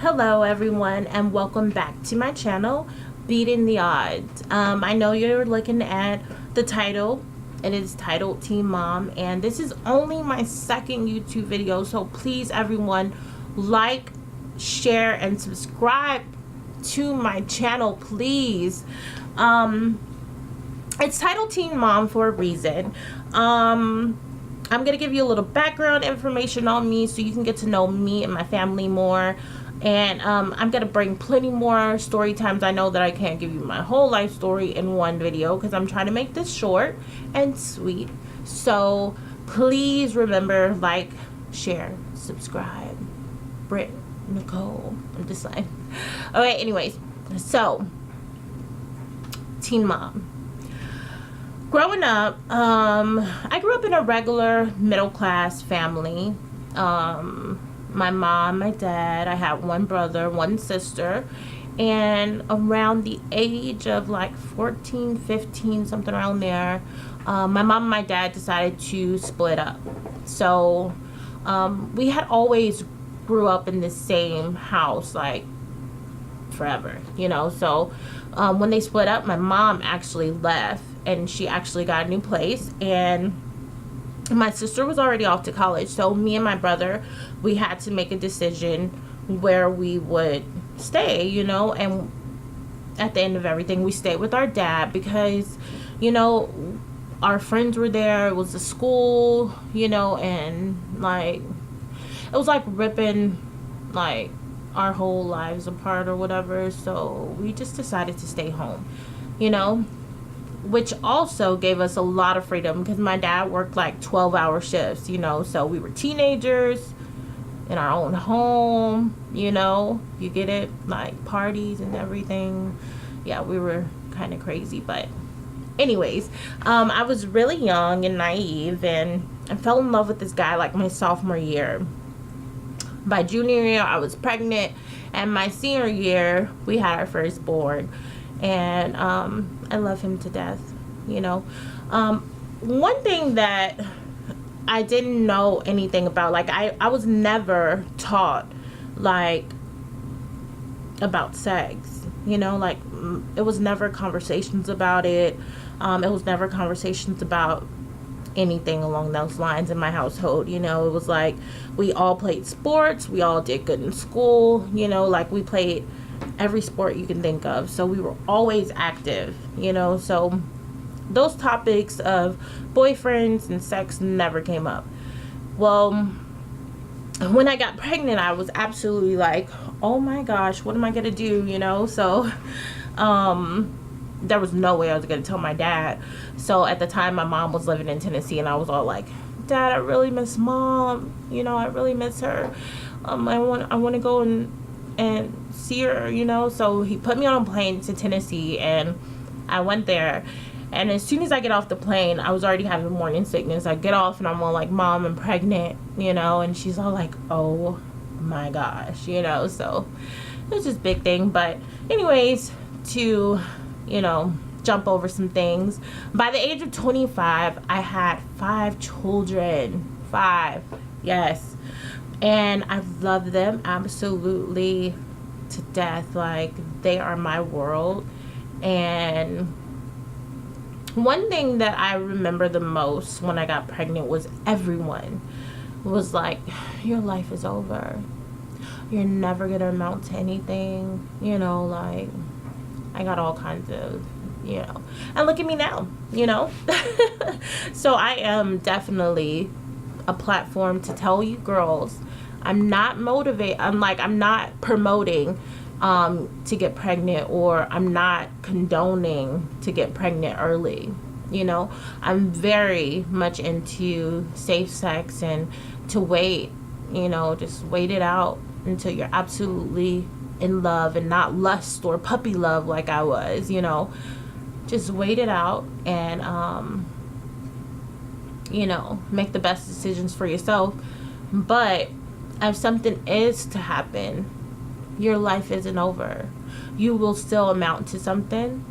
Hello everyone and welcome back to my channel, Beating the Odds. I know you're looking at the title. It is titled Teen Mom, and this is only my second YouTube video, so please everyone like, share, and subscribe to my channel, please. It's titled Teen Mom for a reason. I'm gonna give you a little background information on me so you can get to know me and my family more. And I'm gonna bring plenty more story times. I know that I can't give you my whole life story in one video because I'm trying to make this short and sweet. So please remember, like, share, subscribe. Britt, Nicole, I'm just like, okay, anyways, so Teen Mom. Growing up, I grew up in a regular middle class family. My mom, my dad, I had one brother, one sister, and around the age of like 14, 15, something around there, my mom and my dad decided to split up. So we had always grew up in the same house, like forever, you know. So when they split up, my mom actually left and she actually got a new place, and my sister was already off to college. So me and my brother, we had to make a decision where we would stay, you know. And at the end of everything, we stayed with our dad because, you know, our friends were there. It was a school, you know, and like it was like ripping like our whole lives apart or whatever. So we just decided to stay home, you know, which also gave us a lot of freedom because my dad worked like 12-hour shifts, you know. So we were teenagers in our own home, you know, you get it, like parties and everything. Yeah, we were kind of crazy. But anyways, I was really young and naive, and I fell in love with this guy like my sophomore year. By junior year, I was pregnant, and my senior year, we had our firstborn. And I love him to death, you know. One thing that I didn't know anything about, like I was never taught like about sex, you know, like it was never conversations about it. It was never conversations about anything along those lines in my household, you know. It was like we all played sports, we all did good in school, you know, like we played every sport you can think of. So we were always active, you know. So those topics of boyfriends and sex never came up. Well, when I got pregnant, I was absolutely like, oh my gosh, what am I gonna do, you know? So there was no way I was gonna tell my dad. So at the time, my mom was living in Tennessee, and I was all like, Dad, I really miss Mom, you know, I really miss her. I want to go and see her, you know. So he put me on a plane to Tennessee, and I went there. And as soon as I get off the plane, I was already having morning sickness. I get off and I'm all like, Mom, I'm pregnant, you know. And she's all like, oh my gosh, you know. So it was just a big thing. But anyways, to, you know, jump over some things, by the age of 25, I had 5 children. 5, yes. And I love them absolutely to death. Like, they are my world. And one thing that I remember the most when I got pregnant was everyone was like, your life is over. You're never going to amount to anything. You know, like, I got all kinds of, you know. And look at me now, you know. So I am definitely a platform to tell you girls, I'm not not promoting to get pregnant, or I'm not condoning to get pregnant early, you know. I'm very much into safe sex and to wait, you know, just wait it out until you're absolutely in love and not lust or puppy love like I was, you know. Just wait it out and you know, make the best decisions for yourself. But if something is to happen, your life isn't over. You will still amount to something,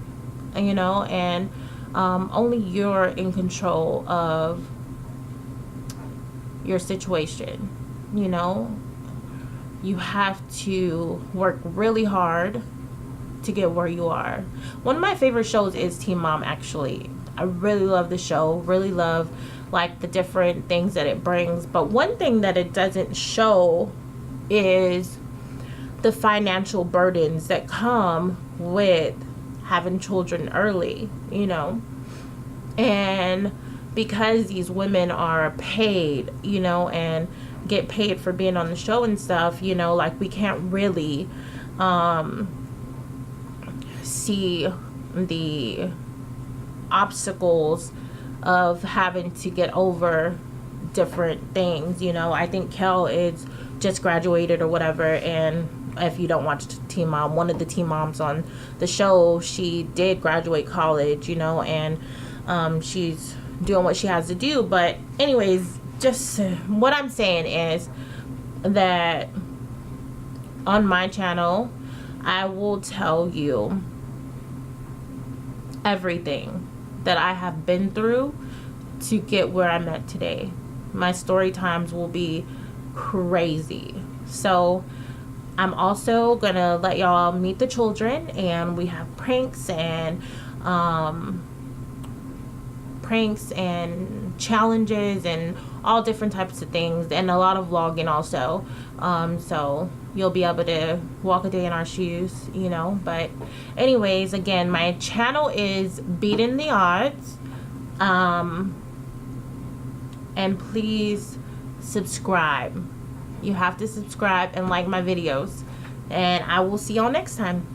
you know. And only you're in control of your situation, you know. you have to work really hard to get where you are. One of my favorite shows is Teen Mom, actually. I really love the show, really love like the different things that it brings. But one thing that it doesn't show is the financial burdens that come with having children early, you know. And because these women are paid, you know, and get paid for being on the show and stuff, you know, like we can't really see the obstacles of having to get over different things, you know. I think Kel is just graduated or whatever, and if you don't watch Teen Mom, one of the Teen Moms on the show, she did graduate college, you know, and she's doing what she has to do. But anyways, just what I'm saying is that on my channel, I will tell you everything that I have been through to get where I'm at today. My story times will be crazy. So I'm also gonna let y'all meet the children, and we have pranks and challenges and all different types of things, and a lot of vlogging also. So you'll be able to walk a day in our shoes, you know. But anyways, again, my channel is Beating the Odds, and please subscribe. You have to subscribe and like my videos, and I will see y'all next time.